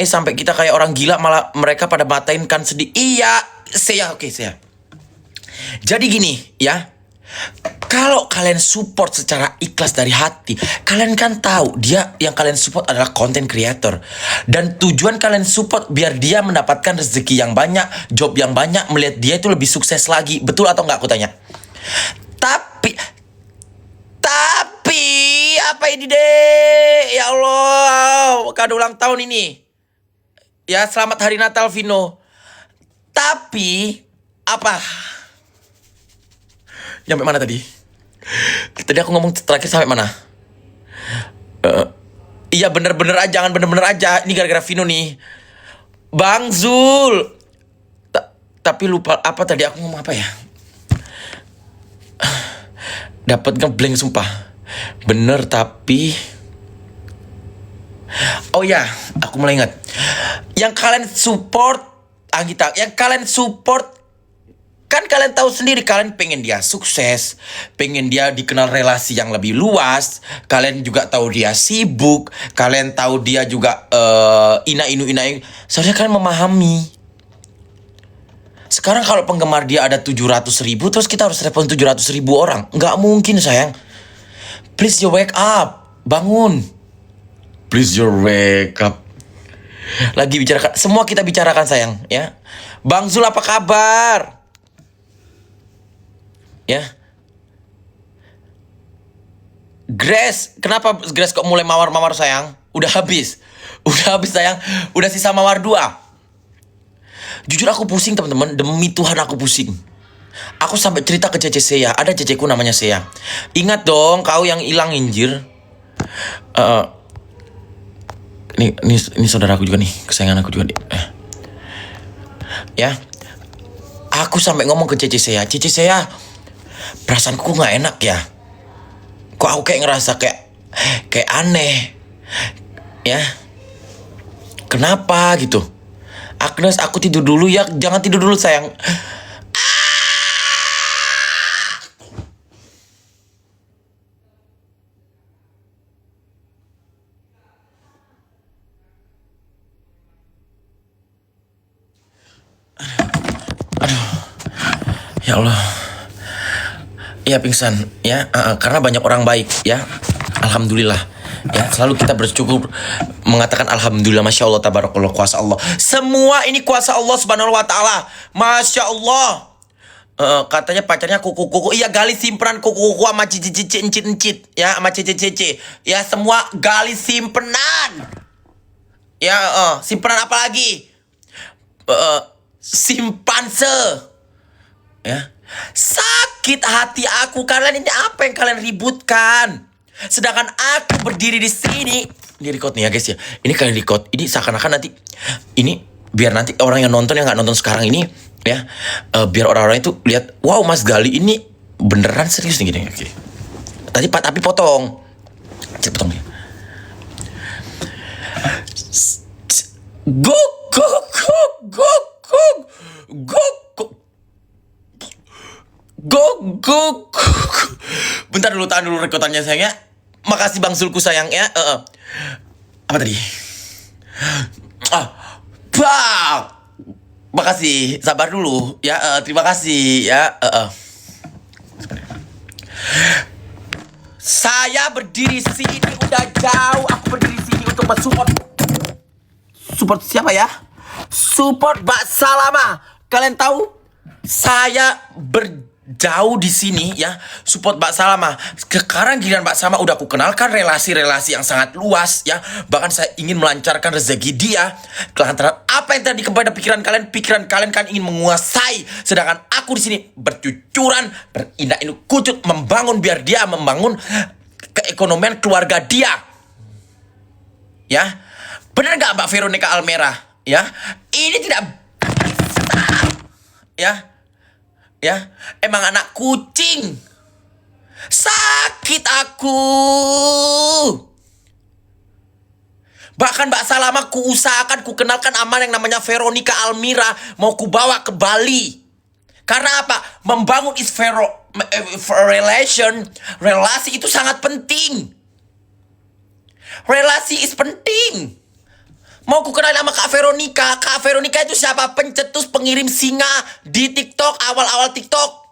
sampai kita kayak orang gila, malah mereka pada matain kan sedih. Iya, oke. Jadi gini ya, kalau kalian support secara ikhlas dari hati, kalian kan tahu dia yang kalian support adalah content creator. Dan tujuan kalian support biar dia mendapatkan rezeki yang banyak, job yang banyak, melihat dia itu lebih sukses lagi. Betul atau enggak aku tanya? Tapi apa ini deh? Ya Allah, kado ulang tahun ini. Ya, selamat hari Natal Vino. Tapi apa? Nyampe mana tadi? Tadi aku ngomong terakhir sampai mana? Iya bener-bener aja, jangan bener-bener aja. Ini gara-gara Vino nih. Bang Zul. Tapi lupa apa tadi aku ngomong apa ya? Dapat ngeblank sumpah. Bener tapi... Oh ya, aku mulai ingat. Yang kalian support Anggita, yang kalian support kan kalian tahu sendiri, kalian pengen dia sukses, pengen dia dikenal relasi yang lebih luas. Kalian juga tahu dia sibuk, kalian tahu dia juga ina-inu. Seharusnya kalian memahami. Sekarang kalau penggemar dia ada 700.000, terus kita harus respon 700.000 orang. Nggak mungkin sayang. Please you wake up, bangun. Please you wake up. Lagi bicarakan, semua kita bicarakan sayang ya. Bang Zul apa kabar? Ya. Grace, kenapa Grace kok mulai mawar-mawar sayang? Udah habis sayang. Udah sisa mawar 2. Jujur aku pusing teman-teman, demi Tuhan aku pusing. Aku sampai cerita ke Cece Seya, ada ceceku namanya Seya. Ingat dong kau yang hilang injir. Ini saudaraku juga nih, kesayangan aku juga nih. Ya. Aku sampai ngomong ke Cece Seya, perasaanku kok gak enak ya. Kok aku kayak ngerasa kayak aneh. Ya. Kenapa gitu? Agnes, aku tidur dulu ya. Jangan tidur dulu sayang. Aduh. Ya Allah. Iya pingsan ya, karena banyak orang baik ya. Alhamdulillah ya, selalu kita bersyukur mengatakan alhamdulillah, masya Allah, tabarakallah, kuasa Allah. Semua ini kuasa Allah subhanahu wa ta'ala. Masya Allah. Katanya pacarnya kuku. Iya, gali simpenan kuku sama cici encit ya, sama cici. Ya semua gali simpenan. Ya simpenan apa lagi? Simpanse. Ya. Sakit hati aku. Kalian ini apa yang kalian ributkan? Sedangkan aku berdiri di sini. Ini record nih ya guys ya. Ini kalian record. Ini seakan-akan nanti. Ini biar nanti orang yang nonton, yang gak nonton sekarang ini ya, biar orang-orang itu lihat, wow Mas Gali ini beneran serius nih gini. Oke. Tapi potong. Potong nih. Guk. Bentar dulu, tahan dulu rekotannya sayang ya. Makasih Bang Zulku sayang ya. Apa tadi? Bang, makasih. Sabar dulu ya. Terima kasih ya. Saya berdiri sini udah jauh. Aku berdiri sini untuk mensupport. Support siapa ya? Support Mbak Salama. Kalian tahu? Saya jauh di sini ya, support Mbak Salama. Sekarang giliran Mbak Salama udah aku kenalkan relasi-relasi yang sangat luas ya. Bahkan saya ingin melancarkan rezeki dia. Kelantaran apa yang tadi kepada pikiran kalian kan ingin menguasai. Sedangkan aku di sini bercucuran, berindak-induk kucut, membangun biar dia membangun keekonomian keluarga dia. Ya. Benar gak Mbak Veronica Almera? Ya. Ini tidak bisa. Ya, emang anak kucing. Sakit aku. Bahkan Mbak Salama ku usahakan, ku kenalkan aman yang namanya Veronica Almira. Mau ku bawa ke Bali. Karena apa? Membangun relasi itu sangat penting. Relasi is penting. Mau ku kenal sama Kak Veronica. Kak Veronica itu siapa? Pencetus pengirim singa di TikTok, awal-awal TikTok.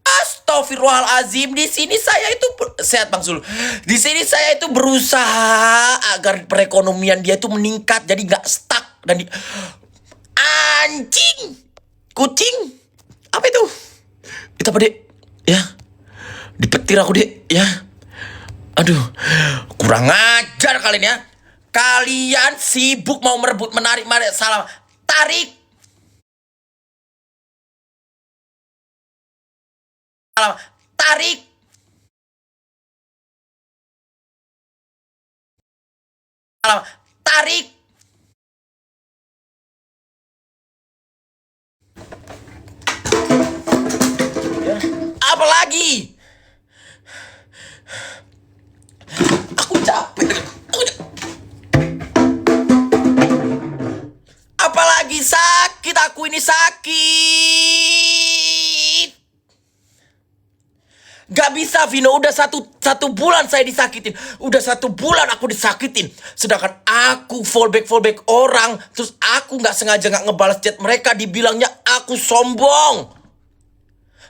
Astagfirullahalazim, di sini saya itu sehat Bang Sul. Di sini saya itu berusaha agar perekonomian dia itu meningkat, jadi nggak stuck dan anjing, kucing, apa itu? Itu apa dek? Ya, dipetir aku dek. Ya, aduh, kurang ajar kalian ya. Kalian sibuk mau merebut menarik salah tarik. Tarik. Tarik. Apa lagi? Aku capek. Apalagi sakit, aku ini sakit. Gak bisa Vino, udah satu bulan saya disakitin. Udah 1 bulan aku disakitin. Sedangkan aku fallback orang. Terus aku gak sengaja gak ngebalas chat mereka. Dibilangnya aku sombong.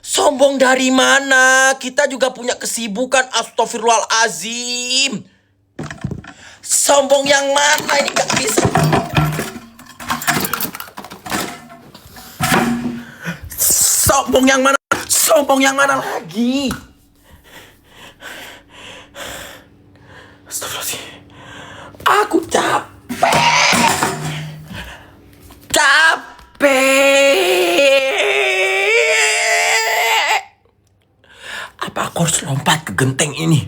Sombong dari mana? Kita juga punya kesibukan. Astagfirullahalazim. Sombong yang mana? Ini gak bisa. Sombong yang mana? Sombong yang mana lagi? Astagfirullahaladzim. Aku capek. Apa aku harus lompat ke genteng ini?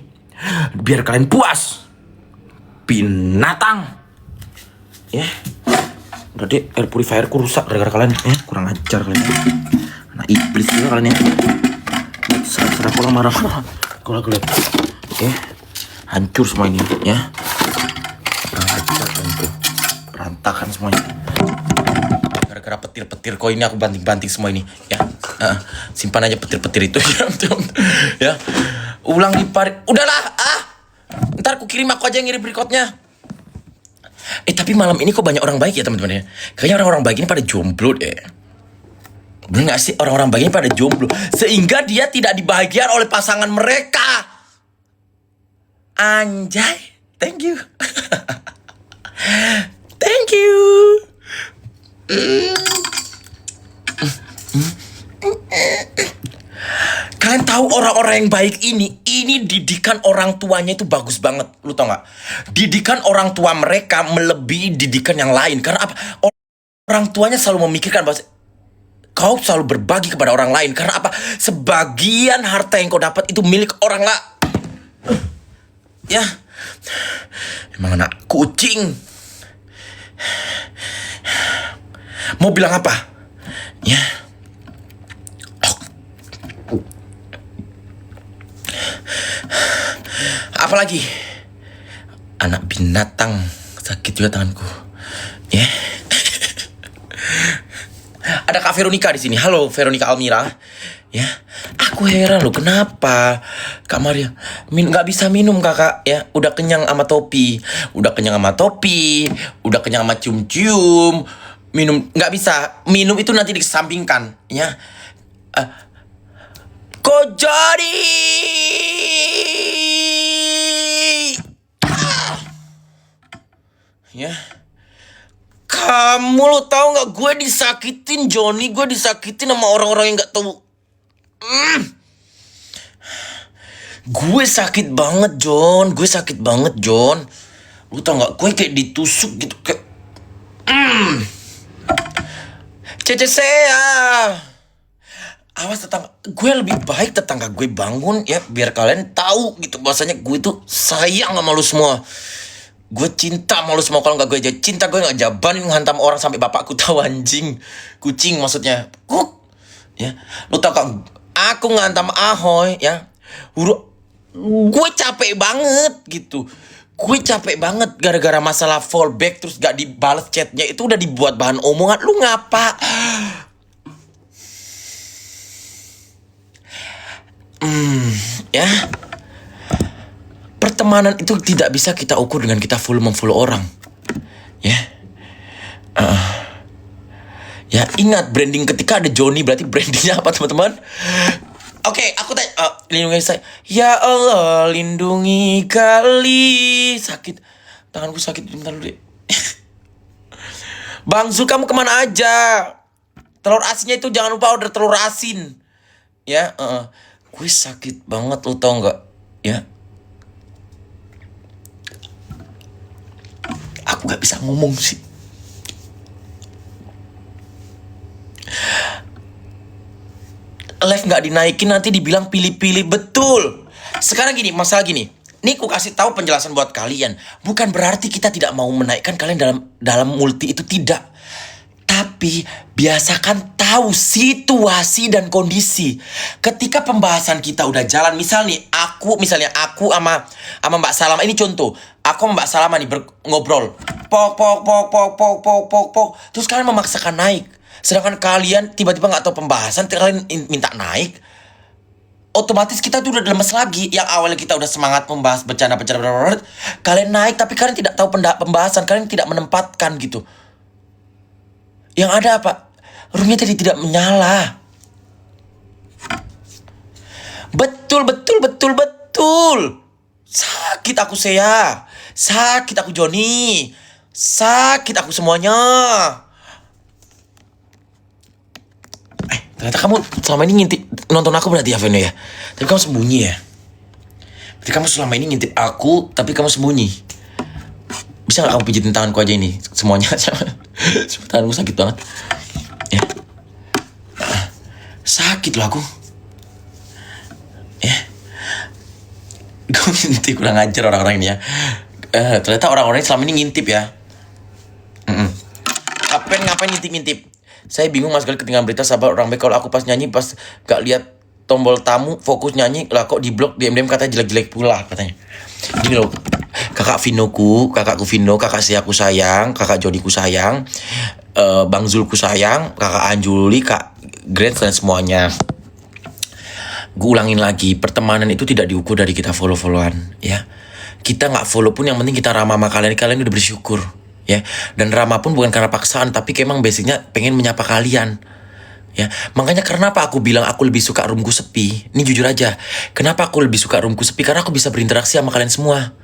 Biar kalian puas. Binatang. Ya. Udah deh, air purifierku rusak gara-gara kalian. Ya, kurang ajar kalian. Anak iblis juga kalian ya. Serah-serah pulang marah-marah. Kalau aku lihat. Oke. Hancur semua ini ya. Kurang ajar kalian tuh. Berantakan semuanya. Gara-gara petir-petir koin ini aku banting-banting semua ini ya. Simpan aja petir-petir itu. Ya. Ulang di parit. Udahlah, ntar aku kirim, aku aja yang ngirim berikutnya. Tapi malam ini kok banyak orang baik ya teman-teman ya. Kayaknya orang-orang baik ini pada jomblo deh. Bener gak sih, orang-orang baik ini pada jomblo sehingga dia tidak dibahagiakan oleh pasangan mereka. Anjay, thank you. Thank you. Kalian tahu orang-orang yang baik ini didikan orang tuanya itu bagus banget. Lu tau gak? Didikan orang tua mereka melebihi didikan yang lain. Karena apa? Orang tuanya selalu memikirkan bahwa kau selalu berbagi kepada orang lain. Karena apa? Sebagian harta yang kau dapat itu milik orang lain. Ya. Emang anak kucing. Mau bilang apa? Ya. Apalagi? Anak binatang. Sakit juga tanganku. Ya. Ada Kak Veronica di sini. Halo Veronica Almira. Ya. Aku heran loh kenapa Kak Maria nggak bisa minum kakak ya. Udah kenyang sama topi. Udah kenyang sama cium-cium. Minum nggak bisa. Minum itu nanti dikesampingkan ya. Kok jadi ya. Kamu lo tau gak gue disakitin Johnny. Gue disakitin sama orang-orang yang gak tahu. Gue sakit banget John. Lu tau gak gue kayak ditusuk gitu. Kayak Cecesea. Awas tetangga. Gue lebih baik tetangga gue bangun ya. Biar kalian tahu gitu. Bahasanya gue tuh sayang sama lu semua. Gue cinta sama lu semua. Kalau gak gue aja cinta, gue gak jabanin ngehantam orang sampai bapakku tahu anjing. Kucing maksudnya. Ya. Lu tau kan, aku ngehantam Ahoy ya. Gue capek banget gitu. Gue capek banget gara-gara masalah fallback. Terus gak dibales chatnya. Itu udah dibuat bahan omongan. Lu ngapa? Ya. Pertemanan itu tidak bisa kita ukur dengan kita memfollow orang. Ya. Ya, ingat branding ketika ada Johnny berarti brandingnya apa, teman-teman? Oke, aku tanya, lindungi saya. Ya Allah, lindungi kali. Sakit. Tanganku sakit, bentar dulu deh. Bang Zul, kamu kemana aja? Telur asinnya itu jangan lupa order telur asin. Ya, gue sakit banget, lo tau nggak? Ya, aku nggak bisa ngomong sih. Live nggak dinaikin nanti dibilang pilih-pilih. Betul. Sekarang gini, masalah gini. Nih aku kasih tahu penjelasan buat kalian. Bukan berarti kita tidak mau menaikkan kalian dalam multi itu, tidak. Tapi biasakan tahu situasi dan kondisi. Ketika pembahasan kita udah jalan, misalnya aku sama Mbak Salama, ini contoh. Aku sama Mbak Salama nih ngobrol. Pok. Terus kalian memaksakan naik. Sedangkan kalian tiba-tiba nggak tahu pembahasan, kalian minta naik. Otomatis kita tuh udah lemes lagi. Yang awalnya kita udah semangat membahas bercanda, kalian naik tapi kalian tidak tahu pembahasan, kalian tidak menempatkan gitu. Yang ada apa? Roomnya tadi tidak menyala. Betul. Sakit aku Sea. Sakit aku Joni. Sakit aku semuanya. Ternyata kamu selama ini ngintip nonton aku berarti ya, Veno ya. Tapi kamu sembunyi ya. Berarti kamu selama ini ngintip aku, tapi kamu sembunyi. Bisa gak kamu pijitin tanganku aja ini semuanya? Tanganku sakit banget. Ya. Sakit loh aku. Ya. Gue ngintip, kurang ajar orang-orang ini ya. Ternyata orang-orang ini selama ini ngintip ya. Ngapain ngintip-ngintip? Saya bingung mas kali ketinggalan berita sahabat orang baik. Kalau aku pas nyanyi pas gak lihat tombol tamu, fokus nyanyi lah kok di blok DM katanya jelek-jelek pula katanya. Gini loh, kakakku Vino, kakak Siaku sayang, kakak Jodiku sayang, Bang Zulku sayang, kakak Anjuli, kak Grace dan semuanya. Gue ulangin lagi, pertemanan itu tidak diukur dari kita follow-followan ya. Kita gak follow pun yang penting kita ramah sama kalian udah bersyukur. Ya, dan ramah pun bukan karena paksaan, tapi emang basicnya pengen menyapa kalian. Ya, makanya kenapa aku bilang aku lebih suka roomku sepi. Ini jujur aja. Kenapa aku lebih suka roomku sepi? Karena aku bisa berinteraksi sama kalian semua.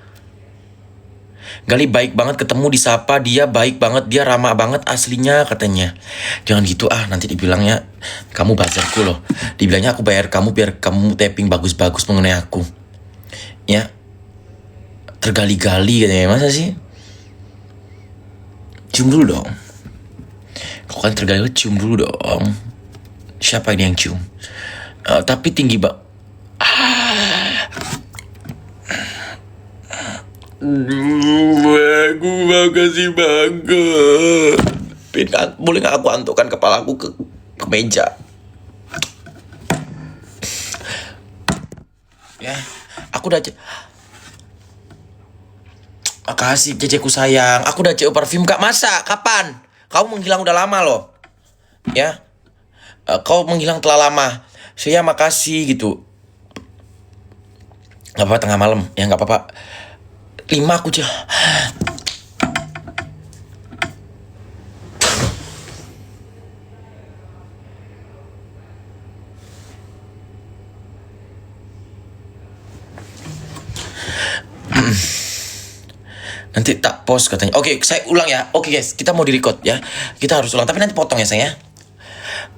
Gali baik banget ketemu disapa, dia baik banget, dia ramah banget aslinya katanya. Jangan gitu nanti dibilangnya kamu buzzerku loh. Dibilangnya aku bayar kamu biar kamu tapping bagus-bagus mengenai aku. Ya. Tergali-gali katanya, masa sih? Cium dulu dong. Kok kan tergali, cium dulu dong. Siapa ini yang cium? Tapi tinggi aku makasih banget. Boleh gak aku antukkan kepalaku ke meja? Ya, aku udah makasih ceceku sayang. Aku udah CEO parfum kak. Masa? Kapan? Kamu menghilang udah lama loh. Ya. Kau menghilang telah lama. Saya makasih gitu. Gak apa-apa tengah malam. Ya gak apa-apa. 5 aku aja. Nanti tak post katanya. Oke, saya ulang ya. Oke guys, kita mau di-record ya. Kita harus ulang, tapi nanti potong ya saya.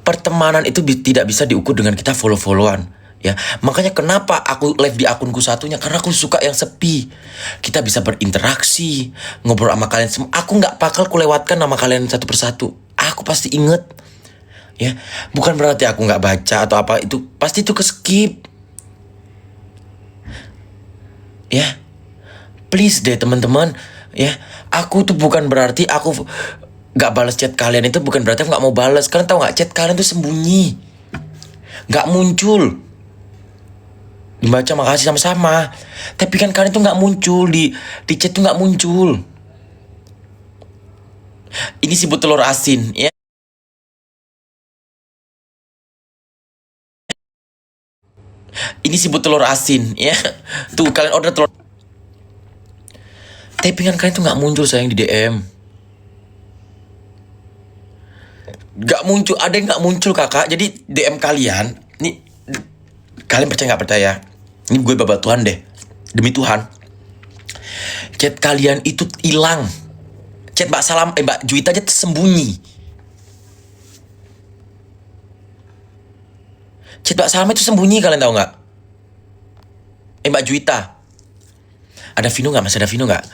Pertemanan itu tidak bisa diukur dengan kita follow-followan. Ya, makanya kenapa aku live di akunku satunya, karena aku suka yang sepi. Kita bisa berinteraksi, ngobrol sama kalian semua. Aku nggak bakal kulewatkan nama kalian satu persatu. Aku pasti inget. Ya, bukan berarti aku nggak baca atau apa, itu pasti itu ke skip. Ya. Please deh teman-teman, ya. Aku tuh bukan berarti aku gak balas chat kalian, itu bukan berarti aku gak mau balas. Kalian tahu gak, chat kalian tuh sembunyi, gak muncul. Dibaca makasih sama-sama, tapi kan kalian tuh gak muncul di chat tuh gak muncul. Ini sibut telur asin, ya. Ini sibut telur asin, ya. Tuh kalian order telur. Tappingan kalian tuh gak muncul sayang di DM. Gak muncul, ada yang gak muncul kakak. Jadi DM kalian, nih kalian percaya gak percaya? Ini gue babat Tuhan deh, demi Tuhan. Chat kalian itu hilang. Chat Mbak Juwita aja tersembunyi. Chat Mbak Salam itu sembunyi, kalian tahu gak? Mbak Juwita. Ada Vino gak? Masih ada Vino gak?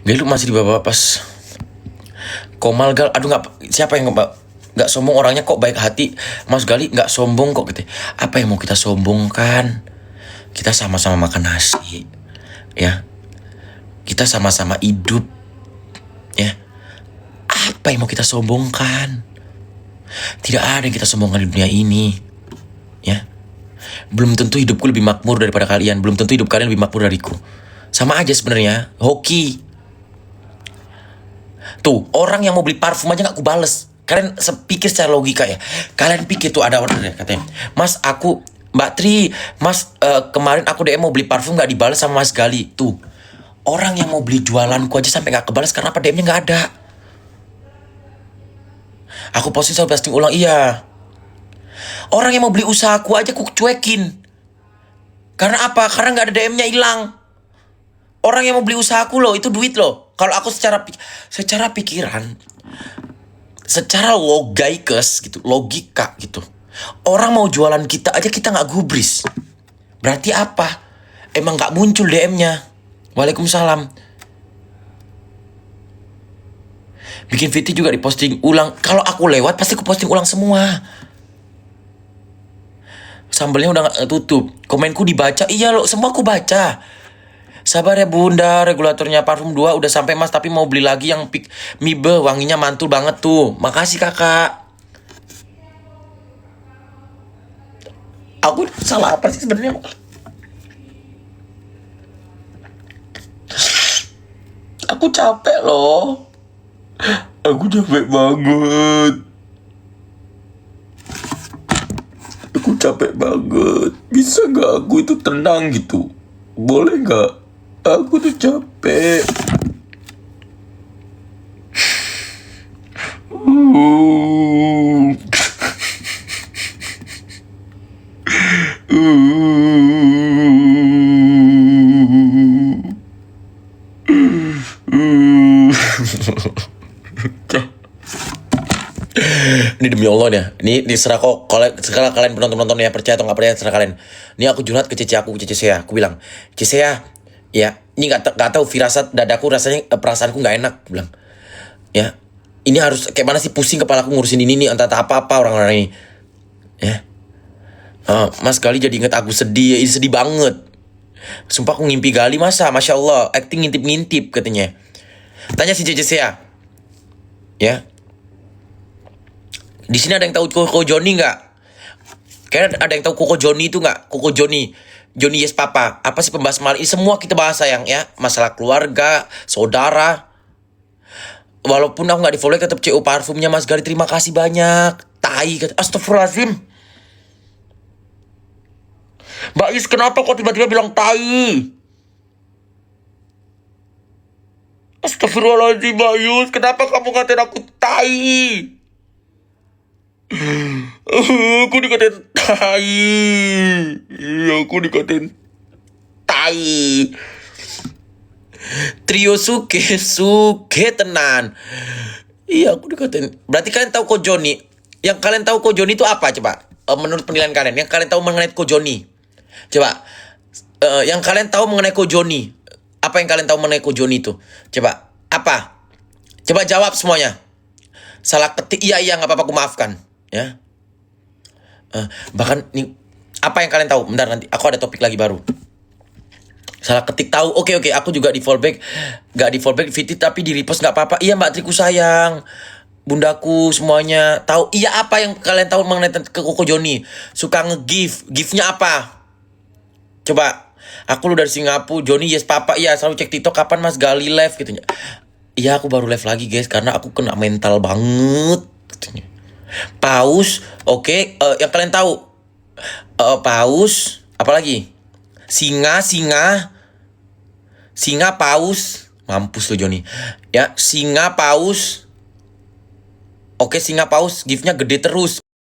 Gue lu masih di bawah pas Komal Gal, aduh siapa yang nggak sombong orangnya kok baik hati. Mas Gali nggak sombong kok gitu. Apa yang mau kita sombongkan? Kita sama-sama makan nasi, ya. Kita sama-sama hidup, ya. Apa yang mau kita sombongkan? Tidak ada yang kita sombongkan di dunia ini, ya. Belum tentu hidupku lebih makmur daripada kalian. Belum tentu hidup kalian lebih makmur dariku. Sama aja sebenarnya, hoki. Tuh, orang yang mau beli parfum aja gak aku bales. Kalian pikir secara logika ya. Kalian pikir tuh ada orang katanya, Mas aku, Mbak Tri, Mas kemarin aku DM mau beli parfum gak dibales sama Mas Gali. Tuh, orang yang mau beli jualanku aja sampai gak kebales karena apa? DM-nya gak ada. Aku posting selalu posting ulang, iya. Orang yang mau beli usahaku aja aku cuekin. Karena apa? Karena gak ada DM-nya hilang. Orang yang mau beli usahaku loh, itu duit loh. Kalau aku secara pikiran, secara logikes gitu, logika gitu. Orang mau jualan kita aja kita nggak gubris. Berarti apa? Emang nggak muncul DM-nya. Waalaikumsalam. Bikin VT juga diposting ulang. Kalau aku lewat pasti aku posting ulang semua. Sambelnya udah gak tutup. Komenku dibaca. Iya loh, semua aku baca. Sabar ya bunda, regulatornya parfum 2 udah sampai mas, tapi mau beli lagi yang Mibe, wanginya mantul banget tuh. Makasih kakak. Aku salah apa sih sebenarnya? Aku capek loh. Aku capek banget. Aku capek banget. Bisa gak aku itu tenang gitu? Boleh gak? Aku tuh capek. Ini demi Allah nih, ini diserah kok. Sekarang kalian penonton ya, percaya atau nggak percaya terserah kalian. Ini aku curhat ke Cece aku, ke Cece Sea. Aku bilang, Cece Sea, ya ini nggak tahu firasat dadaku rasanya, perasaanku nggak enak. Aku bilang, ya ini harus kayak mana sih, pusing kepalaku ngurusin ini nih, entah apa orang-orang ini. Ya, Mas Gali jadi inget aku sedih, ini sedih banget. Sumpah aku ngimpi Gali, masa, Masya Allah, acting ngintip-ngintip katanya. Tanya si Cece Sea, ya. Di sini ada yang tahu Koko Joni nggak? Kayaknya ada yang tahu Koko Joni itu nggak? Koko Joni, Joni Yes Papa. Apa sih pembahas malam ini? Semua kita bahas sayang ya. Masalah keluarga, saudara. Walaupun aku nggak di follow, tetap CO parfumnya Mas Gali. Terima kasih banyak. Tai, astagfirullahaladzim. Mbak Is, kenapa kok tiba-tiba bilang tai? Astagfirullahaladzim Mbak Yus, kenapa kamu ngatain aku tai? Aku dikatain tai. Aku dikatain tai. Trio suke tenan. Iya, aku dikatain. Berarti kalian tahu Ko Joni? Yang kalian tahu Ko Joni itu apa coba? Menurut penilaian kalian, yang kalian tahu mengenai Ko Joni. Coba. Yang kalian tahu mengenai Ko Joni. Apa yang kalian tahu mengenai Ko Joni itu? Coba. Apa? Coba jawab semuanya. Salah ketik. Iya, nggak apa-apa, aku maafkan. Ya, bahkan nih, apa yang kalian tahu? Bentar, nanti aku ada topik lagi baru. Salah ketik tahu. Oke, aku juga di fallback. Gak di fallback VT tapi di repost gak apa-apa. Iya Mbak Triku sayang, bundaku semuanya tahu. Iya, apa yang kalian tahu mengenai ke Koko Joni? Suka gift-nya apa? Coba. Aku lu dari Singapura, Joni Yes Papa. Iya, selalu cek TikTok kapan Mas Gali live gitu. Iya, aku baru live lagi guys, karena aku kena mental banget katanya. Paus, oke. Yang kalian tahu, paus, apalagi? Singa, Singa paus. Mampus lo Joni. Ya, singa paus. Oke, singa paus gift-nya gede terus.